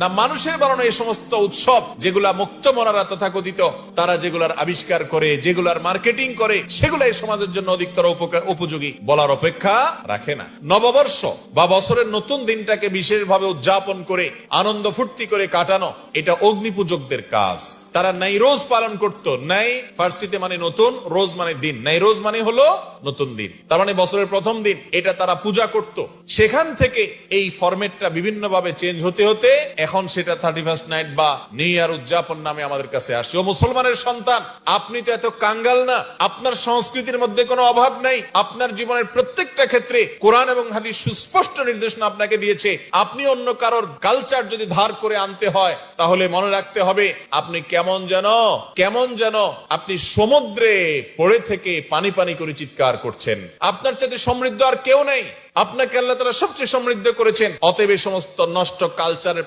না মানুষের বানানো এই সমস্ত উৎসব যেগুলা মুক্ত মনারা তথাকথিত তারা যেগুলার আবিষ্কার করে, যেগুলার মার্কেটিং করে, সেগুলা এই সমাজের জন্য অধিকতর উপযোগী বলার অপেক্ষা রাখে না। নববর্ষ বা বছরের নতুন দিনটাকে বিশেষভাবে উদযাপন করে আনন্দ ফুর্তি করে কাটানো, এটা অগ্নিপূজকদের কাজ। তারা নাইরোজ পালন করত। নাই ফার্সিতে মানে নতুন, রোজ মানে দিন। নাইরোজ মানে হলো নতুন দিন, তার মানে বছরের প্রথম দিন। এটা তারা পূজা করত। সেখান থেকে এই ফরম্যাটটা বিভিন্ন ভাবে চেঞ্জ হতে হতে এখন সেটা 31st নাইট বা নিউ ইয়ার উদযাপন নামে আমাদের কাছে আসছে। ও মুসলমানের সন্তান, আপনি তো এত কাঙ্গাল না। আপনার সংস্কৃতির মধ্যে কোনো অভাব নাই। আপনার জীবনের প্রত্যেকটা ক্ষেত্রে কোরআন এবং হাদিস সুস্পষ্ট নির্দেশনা আপনাকে দিয়েছে। আপনি অন্য কারোর কালচার যদি ধার করে আনতে হয়, তাহলে মনে রাখতে হবে আপনি কেমন যেন আপনি সমুদ্রে পড়ে থেকে পানি পানি করে চিৎকার করছেন। আপনার চাইতে সমৃদ্ধ আর কেউ নেই। আপনাকে আল্লাহ তাআলা সবচেয়ে সমৃদ্ধ করেছেন। অতএব এই সমস্ত নষ্ট কালচারের